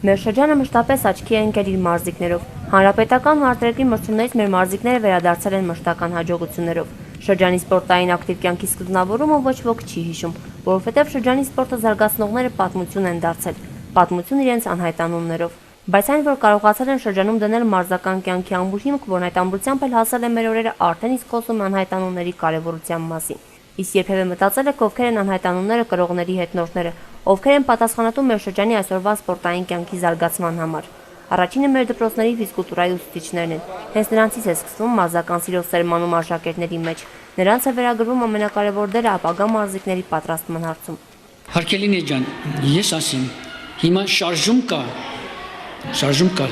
Մեր շրջանը մշտապես աչքի է ընկել իր մարզիկներով։ Հանրապետական ու արտերկրի մրցումներից մեր մարզիկները վերադարձել են մշտական հաջողություններով։ Շրջանի սպորտային ակտիվ կյանքի սկզբնավորումը ոչ ոք չի հիշում, որովհետև շրջանի սպորտը զարգացնողները պատմություն են դարձել, պատմություն իրենց անհայտանումներով։ Բայց այն, որ կարողացել են շրջանում դնել մարզական կյանքի ամուր հիմք, որն այդ ամրությամբ էլ հասել է մեր օրերը, արդեն իսկ խոսում է անհայտանումների կարևորության մասին։ Իսկ երբևէ մտածել եք ովքեր են անհայտանումները կրողների հետնորդները, ովքեր են պատասխանատու մեր շրջանի այսօրվա սպորտային կյանքի զարգացման համար։ Առաջինը մեր դպրոցների ֆիզկուլտուրայի ուսուցիչներն են։ Հենց նրանցից է սկսվում մարզական սիրո սերմանում աշակերտների մեջ։ Նրանց է վերագրվում ամենակարևոր դերը ապագա մարզիկների պատրաստման հարցում։ Հարկելին ջան, ես ասեմ, հիմա շարժում կա։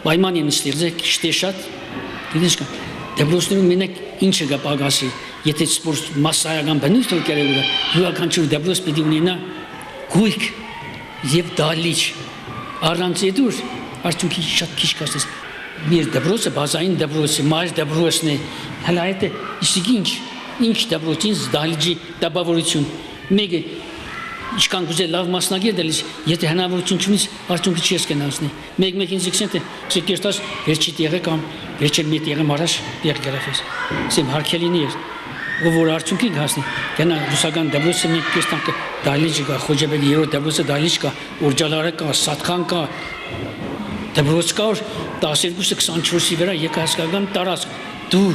Պայման եմ ստեղծել շտե շատ, գիտես կա։ Դպրոցներում մենակ ինչը կա պակասի, եթե սպորտ մասսայական բնույթ կերևը, յուրաքանչյուր դպրոց պետք է ունենա գույք եւ դալիճ։ Առանց էդուր արդյունքի շատ քիչ կասես։ Մեր դպրոցը բազային դպրոց է, մայր դպրոցն է։ Հələ այդ ինչ դպրոցին դալիճի տպավորություն։ Մեկը ինչքան գուզե լավ մասնագետ դելիս, եթե հնարավորություն չունիս, արդյունքը չի կնացնի։ Մեկ ինձ ասեն, թե կերտած վերջի տեղը կամ վերջի մի տեղը մարաշ տեղ գրաֆես։ Սեմ հարկելինի էր, որ արդյունքի հասնի։ Գնա ռուսական դպրոցը մի կերտանք դալիճ կա, Խոջաբեդի երրորդ դպրոցը դալիճ կա, Ուրջալարը կա, Սատխան կա, դպրոց կա, 12-24-ի վրա եկահասկական տարածք։ Դու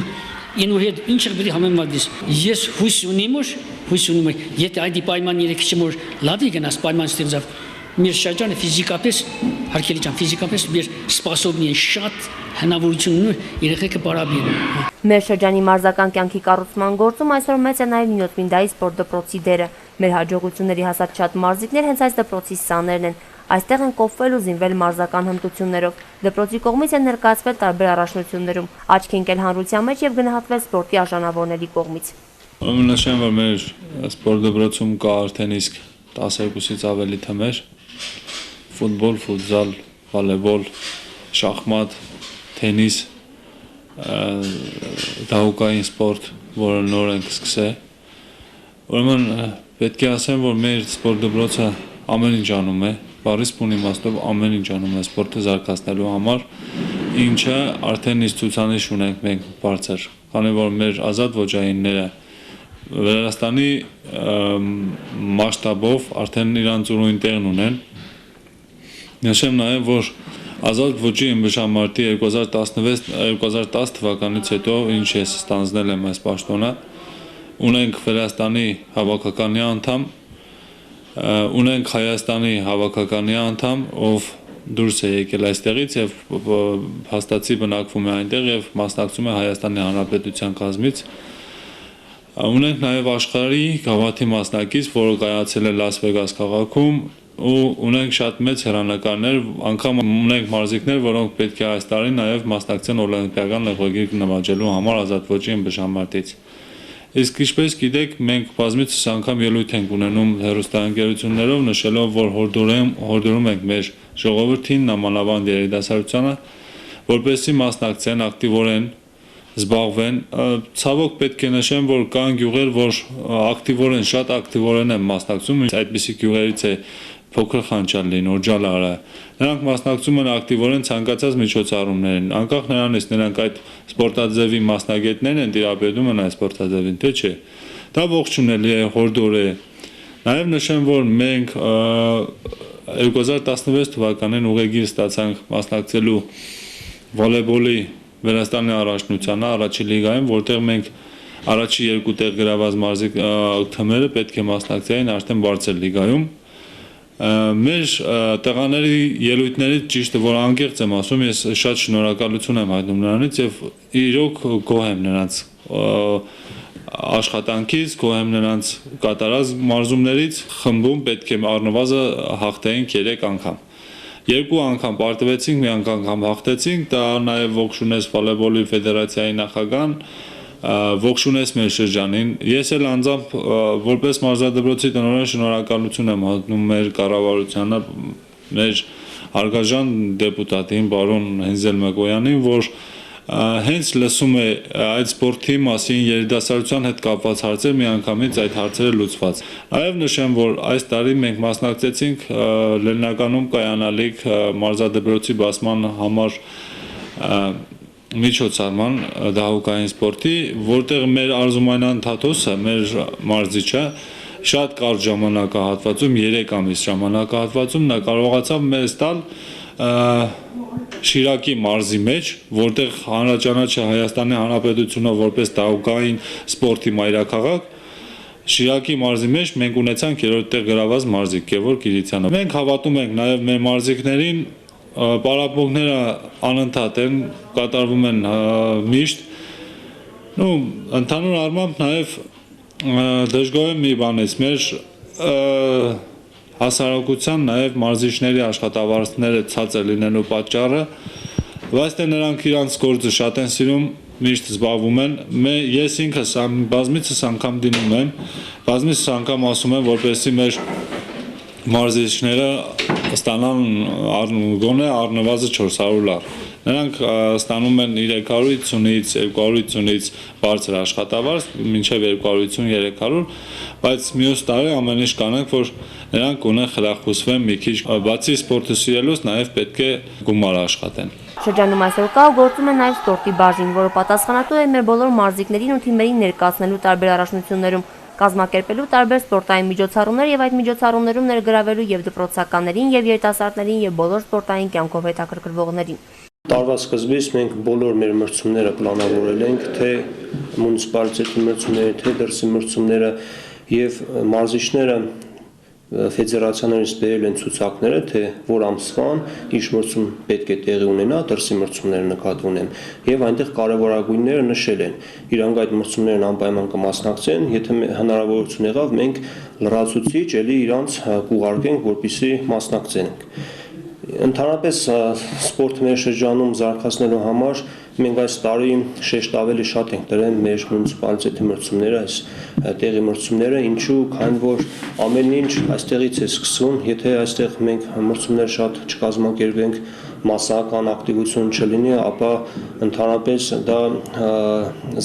ինու հետ ինչ պետք է համեմատես։ Ես հույս ունեմ, եթե այդ պայման երեքիչը որ լավի գնաս պայման ստեղծավ, մեր շրջանը ֆիզիկապես, հարկելի ջան, ֆիզիկապես մեր սպասովնի է շատ հնարավորություն ունի երեխեքը բարաբին։ Մեր շրջանի մարզական կյանքի կառուցման գործում այսօր մեծ է նաև Նյոթմինդայի սպորտ դպրոցի դերը։ Մեր հաջողությունների հասած շատ մարզիկներ հենց այս դպրոցի սաներն են։ Այստեղ են կոփվել ու զինվել մարզական հմտություններով։ Դպրոցի կողմից են ներկայացվել տարբեր առաջնություններում, աչքի ընկել հանրության մեջ եւ գնահատվել սպորտի արժանավորների կողմից։ Նշեմ, որ մեր սպորտ դպրոցում կա արդեն իսկ 12-ից ավելի թմեր՝ ֆուտբոլ, ֆուտզալ, վոլեյբոլ, շախմատ, թենիս, դահուկային սպորտ, որը նոր ենք սկսել։ Ուրեմն պետք է ասեմ, որ մեր սպորտ դպրոցը ամեն ինչ անում է, բառի բուն իմաստով ամեն ինչ անում է սպորտը զարգացնելու համար, ինչը արդեն իսկ ցուցանիշ ունենք մենք բարձր, քանի որ մեր ազատ ոճայինները Վրաստանի մասշտաբով արդեն իրանց ուրույն տեղն ունեն։ Նշեմ նաև, որ ազատ ոճի ըմբշամարտի 2010 թվականից հետո, ինչ ես ստանձնել եմ այս պաշտոնը, ունենք Վրաստանի հավաքականի անդամ, ունենք Հայաստանի հավաքականի անդամ, ով դուրս է եկել այստեղից եւ հաստատի բնակվում է այնտեղ եւ մասնակցում է Հայաստանի Հանրապետության կազմից։ Ունենք նաև աշխարհի գավաթի մասնակից, որը կայացել է Լաս Վեգաս քաղաքում, ու ունենք շատ մեծ հեռանկարներ, անգամ ունենք մարզիկներ, որոնք պետք է այս տարի նաև մասնակցեն օլիմպիական լեգվագիր նվաճելու համար ազատ ոճի ըմբշամարտից։ Իսկ ինչպես գիտեք, մենք բազմիցս անգամ ելույթ ենք ունենում հեռուստաընկերություններով, նշելով, որ հորդորում ենք մեր ժողովրդին, նամանավանդ երիտասարդությանը, որպեսզի մասնակցեն ակտիվորեն զբաղվեն, ցավոք պետք է նշեմ, որ կան գյուղեր, որ շատ ակտիվորեն են մասնակցում, այդպիսի գյուղերից է Փոքր Խանչալին, Օրջալարը, նրանք մասնակցում են ակտիվորեն ցանկացած միջոցառումներին, անկախ նրանից նրանք այդ սպորտաձևի մասնագետներն են, տիրապետում են այս սպորտաձևին, թե չէ, դա ողջունելի է, հորդոր է, նաև նշեմ, որ մենք 2016 թվականին ուղեգիր ստացանք մասնակցելու վոլեյբոլի Վրաստանի առաջնությանը, առաջի լիգայում, որտեղ մենք առաջի երկու տեղ գրաված մարզիկ թմերը պետք է մասնակցեին արդեն բարձր լիգայում։ Մեր տղաների ելույթներից ճիշտը, որ անկեղծ եմ ասում, ես շատ շնորհակալություն եմ հայտնում նրանից եւ իրոք գոհ եմ նրանց աշխատանքից, գոհ եմ նրանց կատարած մարզումներից, խմբում պետք է առնվազն հաղթեին 3 անգամ։ 2 անգամ պարտվեցինք, մի անգամ հաղթեցինք, դա նաև ողջունեց վոլեյբոլի ֆեդերացիայի նախագահան, ողջունեց մեր շրջանին։ Ես էլ անձամբ որպես մարզադպրոցի տնօրեն շնորհակալություն եմ հայտնում մեր կառավարությանը, մեր հարգարժան դեպուտատին, բարոն Հենզել Մակոյանին, որ հենց լսում է այդ սպորտի մասին երիտասարդության հետ կապված հարցեր, միանգամից այդ հարցերը լուծված։ Նաև նշեմ, որ այս տարի մենք մասնակցեցինք Լենինականում կայանալիք մարզադպրոցի բացման համար միջոցառման դահուկային սպորտի, որտեղ մեր Արզումանյան Թաթոսը, մեր մարզիչը շատ կարճ ժամանակահատվածում, 3 ամիս ժամանակահատվածում նա կարողացավ մեզ տալ Շիրակի մարզի մեջ, որտեղ հանրաճանաչ է Հայաստանի Հանրապետությունը որպես դահուկային սպորտի մայրաքաղաք, Շիրակի մարզի մեջ մենք ունեցանք 3-րդ տեղ գրաված մարզիկ Գևորգ Իրիցյանը։ Մենք հավատում ենք նաև մեր մարզիկներին, պարապմունքները անընդհատ են, կատարվում են միշտ։ Ընդհանուր առմամբ նաև դժգոհ եմ մի բանից, մեր հասարակության նաև մարզիչների աշխատավարձները ցածր լինելու պատճառը, բայց դե նրանք իրանց գործը շատ են սիրում, միշտ զբաղվում են։ Ես ինքս բազմիցս անգամ դիմում եմ, բազմիցս անգամ ասում եմ, որպեսզի մեր մարզիչները ստանան գոնե առնվազն 400 լար։ Նրանք ստանում են 350-ից 250-ից բարձր աշխատավարձ, մինչև 250-300, բայց մյուս տարի ամեն ինչ կանենք, որ նրանք գոնե խրախուսվեն մի քիչ, բացի սպորտը սիրելուց, նաև պետք է գումար աշխատեն։ Շրջանում այսօր կա ու գործում է նաև սպորտի բաժին, որը պատասխանատու է մեր բոլոր մարզիկներին ու թիմերին ներկայացնելու տարբեր առաջնություններում, կազմակերպելու տարբեր սպորտային միջոցառումներ եւ այդ միջոցառումներում ներգրավելու եւ դպրոցականներին եւ երիտասարդներին եւ բոլոր սպորտային կյանքով հետաքրքրվողներին։ Տարվա սկզբից մենք բոլոր մեր մրցումները պլանավորել ենք, թե մունիցիպալիտետի մրցումները, թե դրսի մրցումները եւ մարզիչները ֆեդերացիաներից բերել են ցուցակները, թե որ ամսվան ինչ մրցում պետք է տեղի ունենա, դրսի մրցումները նկատի ունեմ եւ այնտեղ կարևորագույնները նշել են։ Իրանք այդ մրցումներն անպայման կմասնակցեն, եթե հնարավորություն եղավ, մենք լրացուցիչ էլի իրանց կուղարկենք, որպեսզի մասնակցենք։ Ընդհանրապես սպորտը մեր շրջանում զարգացնելու համար մենք այս տարի շեշտ ավելի շատ ենք դրել մեր մունիցիպալիտետի մրցումները, այս տեղի մրցումները, ինչու, քանի որ ամեն ինչ այստեղից է սկսվում, եթե այստեղ մենք մրցումներ շատ չկազմակերպենք, մասսայական ակտիվություն չլինի, ապա ընդհանրապես դա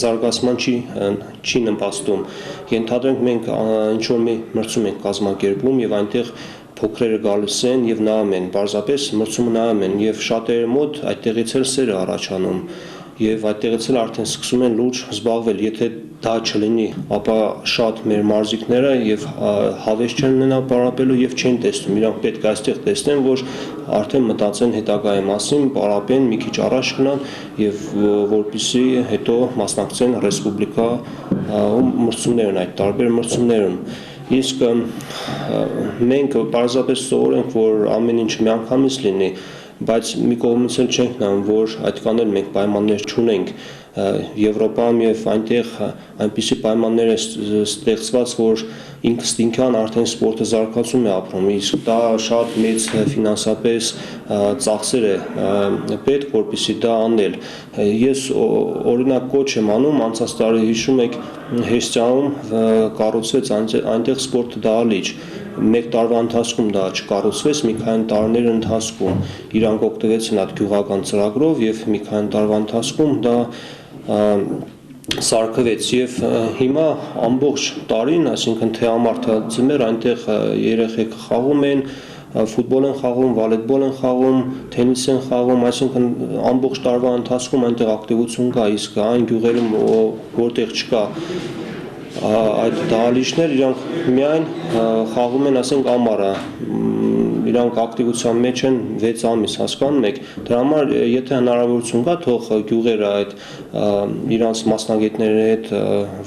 զարգացման չի նպաստում։ Ենթադրենք մենք ինչ-որ մի մրցում ենք կազմակերպում եւ այնտեղ փոքրերը գալիս են եւ նայում են, պարզապես մրցումը նայում են եւ շատերի մոտ այդտեղից էլ սեր է առաջանում եւ այդտեղից էլ արդեն սկսում են լուրջ զբաղվել, եթե դա չլինի, ապա շատ մեր մարզիկները եւ հավես չեն ունենա պարապելու եւ չեն տեսնում, իրանք պետք է այստեղ տեսնեն, որ արդեն մտածեն հետագայի մասին, պարապեն, մի քիչ առաջ գնան եւ որպեսզի հետո մասնակցեն ռեսպուբլիկա մրցումներն, այդ տարբեր մրցումներում։ Իսկ մենք պարզապես սովորենք, որ ամեն ինչ միանգամից լինի, բայց մի կողմից էլ չենք նայում, որ այդքան էլ մենք պայմաններ չունենք։ Եվրոպայում եւ այնտեղ այնպիսի պայմաններ է ստեղծված, որ ինքնստինքյան արդեն սպորտը զարգացում է ապրում, իսկ դա շատ մեծ ֆինանսապես ծախսեր է պետք, որպեսզի դա անել։ Ես օրինակ կոչ եմ անում, անցած տարի հիշում եք Հեսթիանում կառուցվեց այնտեղ սպորտը դահլիճ, մեկ տարվա ընթացքում դա չկառուցվեց, մի քանի տարիների ընթացքում իրանք օգտվեցին այդ գյուղական ծրագրով եւ մի քանի տարվա ընթացքում դա սարքվեց եւ հիմա ամբողջ տարին, այսինքն թե ամառ թե ձմեռ այնտեղ երեխեք խաղում են, ֆուտբոլ են խաղում, վոլեյբոլ են խաղում, թենիս են խաղում, այսինքն ամբողջ տարվա ընթացքում այնտեղ ակտիվություն կա, իսկ այն գյուղերում որտեղ չկա այդ դահլիճներ, իրանք միայն խաղում են, ասենք, ամառը, իրանք ակտիվության մեջ են 6 ամիս, հասկանում եք։ Դրա համար եթե հնարավորություն կա, թող գյուղերը այդ իրանց մասնագետների հետ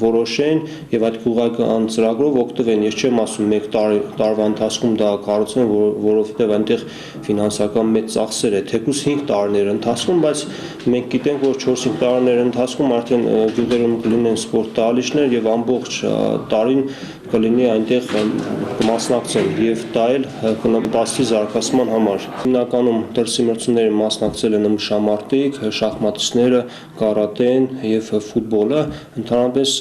որոշեն եւ այդ գյուղական ծրագրով օգտվեն։ Ես չեմ ասում մեկ տարվա ընթացքում դա կառուցեն, որովհետեւ այնտեղ ֆինանսական մեծ ծախսեր է, թեկուզ 5 տարիներ ընթացքում, բայց մենք գիտենք, որ 4-5 տարիներ ընթացքում արդեն գյուղերում կլինեն սպորտ դահլիճներ եւ ամբողջ տարին կլինի այնտեղ կմասնակցեն եւ դա էլ կնպաստի զարգացման համար։ Հիմնականում դրսի մրցումների մասնակցել են ըմբշամարտիկ, շախմատիստները, կարատեն եւ ֆուտբոլը, ընդհանրապես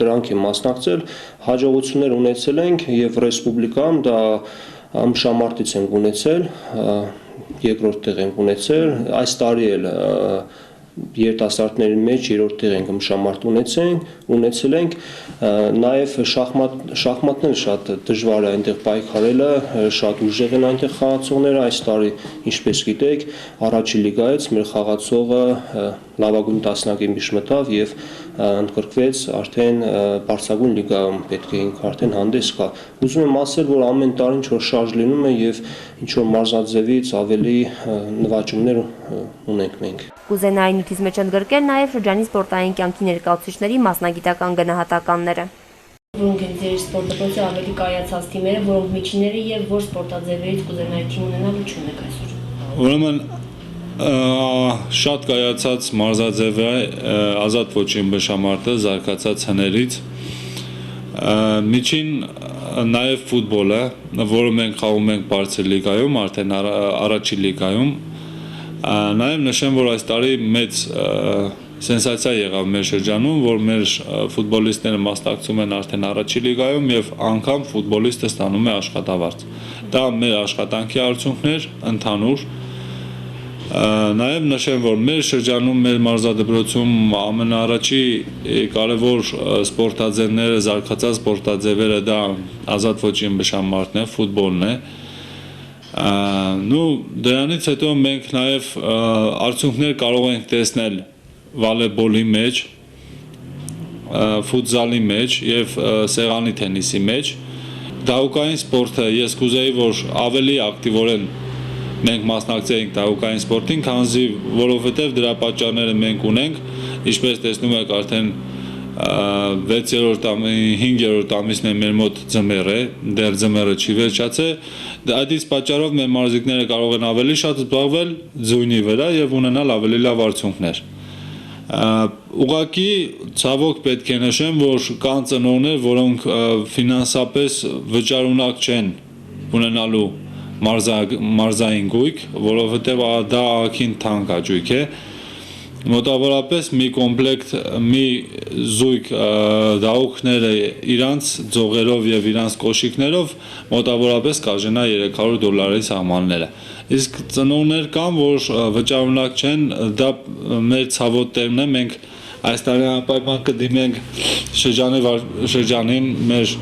դրանք են մասնակցել, հաջողություններ ունեցել ենք եւ ռեսպուբլիկայում դա ըմբշամարտից ենք ունեցել, երկրորդ տեղ ենք ունեցել, այս տարի էլ երիտասարդների մեջ երրորդ տեղ ենք ըմբշամարտ ունեցել ենք, նաև շախմատները շատ դժվար է այնտեղ պայքարելը, շատ ուժեղ են այնտեղ խաղացողները, այս տարի ինչպես գիտեք, առաջին լիգայից մեր խաղացողը լավագույն տասնյակին մտավ եւ ընդգրկվեց արդեն բարձրագույն լիգայում, պետք է ինք արդեն հանդես գա։ Ուզում եմ ասել, որ ամեն տարի ինչ որ շարժ լինում է եւ ինչ որ մարզաձևից ավելի նվաճումներ ունենք մենք։ Կուզենայի նյութից մեջ ընդգրկել նաև շրջանի սպորտային կյանքի ներկայացուցիչների մասնագիտական գնահատականները։ Որոնք են ձեր սպորտի ավելի կայացած թիմերը, որոնք միջինները եւ որ սպորտաձևերից կուզենայի թիմ ունենալու չունեք այսօր։ Ուրեմն շատ կայացած մարզաձև է ազատ ոչի ըմբշամարտը զարգացած հներից, միջին նաև ֆուտբոլը, որը մենք խաղում ենք բարձր լիգայում, արդեն առաջին լիգայում, նաև նշեմ, որ այս տարի մեծ սենսացիա եղավ մեր շրջանում, որ մեր ֆուտբոլիստները մասնակցում են արդեն առաջին լիգայում եւ անգամ ֆուտբոլիստը ստանում է աշխատավարձ։ Դա մեր աշխատանքի արդյունքն էր ընդհանուր։ Նաև նշեմ, որ մեր շրջանում, մեր մարզադպրոցում ամենաառաջի կարևոր սպորտաձևները, զարգացած սպորտաձևերը դա ազատ ոչի ըմբշամարտն է, ֆուտբոլն է։ Դրանից հետո մենք նաև արդյունքներ կարող ենք տեսնել վոլեյբոլի մեջ, ֆուտզալի մեջ եւ սեղանի թենիսի մեջ։ Դահուկային սպորտը ես կուզեի, որ ավելի ակտիվորեն մենք մասնակցեինք դահուկային սպորտին, քանզի որովհետև դրա պատճառները մենք ունենք, ինչպես տեսնում եք արդեն 6-րդ, 5-րդ ամիսն է մեր մոտ ձմեռ է, դեռ ձմեռը չի վերջացել, այդից պատճառով մեր մարզիկները կարող են ավելի շատ զբաղվել ձույնի վրա եւ ունենալ ավելի լավ արդյունքներ։ Ուղղակի ցավոք պետք է նշեմ, որ կան ծնողներ, որոնք ֆինանսապես վճարունակ չեն ունենալու մարզային գույք, որովհետև դա ահագին թանկ հաճույք է։ Մոտավորապես մի կոմպլեկտ, մի զույգ դահուկները իրանց ձողերով եւ իրանց կոշիկներով մոտավորապես կարժենա $300 սահմանները։ Իսկ ծնողներ կան, որ վճարունակ չեն, դա մեր ցավոտ տեղն է, մենք այս տարի անպայման կդիմենք շրջանին մեր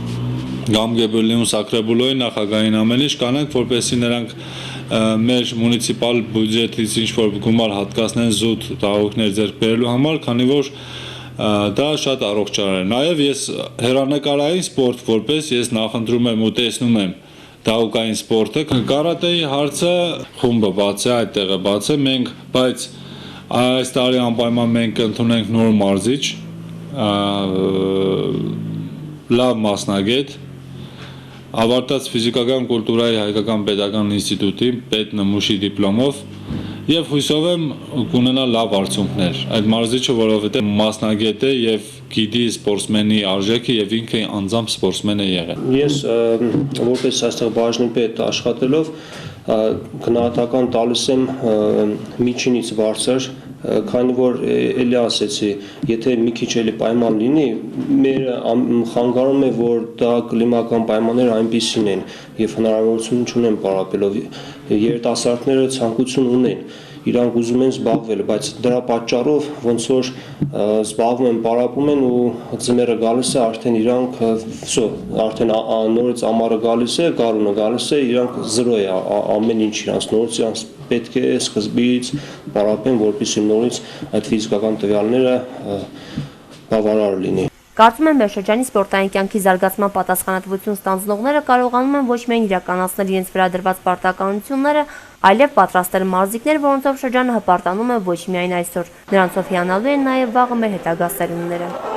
Գամգեբելիուն Սակրեբուլոյի նախագահին ամեն ինչ կանենք, որպեսզի նրանք մեր մունիցիպալ բյուջետից ինչ-որ գումար հատկացնեն զուտ դահուկներ ձեռք բերելու համար, քանի որ դա շատ առողջարար է։ Նաև ես հեռանկարային սպորտ որպես ես նախընտրում եմ ու տեսնում եմ դահուկային սպորտը, կարատեի հարցը խումբը բաց է, այդտեղ է բաց է, մենք, բայց այս տարի անպայման մենք ընդունենք նոր մարզիչ, լավ մասնագետ, ավարտած ֆիզիկական կուլտուրայի հայկական պետական ինստիտուտի պետնմուշի դիպլոմով եւ հույսով եմ կունենա լավ արդյունքներ։ Այդ մարզիչը որովհետեւ մասնագետ է եւ գիտի սպորտսմենի արժեքը եւ ինքը անձամբ սպորտսմեն է եղել։ Ես որպես այստեղ բաժնի պետ աշխատելով գնահատական տալիս եմ միջինից բարձր, քանի որ էլի ասեցի, եթե մի քիչ էլի պայման լինի, մեր խանգարում է, որ դա կլիմական պայմանները այնպիսին են եւ հնարավորություն չունեն պարապելով։ Երիտասարդները ցանկություն ունեն, իրանք ուզում են զբաղվել, բայց դրա պատճառով ոնց որ զբաղվում են, պարապում են ու ձմեռը գալիս է, արդեն իրանք արդեն նորից ամառը գալիս է, գարունը գալիս է, իրանք զրո է ամեն ինչ իրանք նորից իրանք պետք է սկզբից պարապեն, որպեսզի նորից այդ ֆիզիկական տվյալները բավարար լինի։ Կարծում եմ, մեր շրջանի սպորտային կյանքի զարգացման պատասխանատվություն ստանձնողները կարողանում են ոչ միայն իրականացնել իրենց վրա դրված պարտականությունները, այլև պատրաստել մարզիկներ, որոնցով շրջանը հպարտանում է ոչ միայն այսօր, նրանցով հիանալու են նաև վաղը մեր հետագա սերունդները։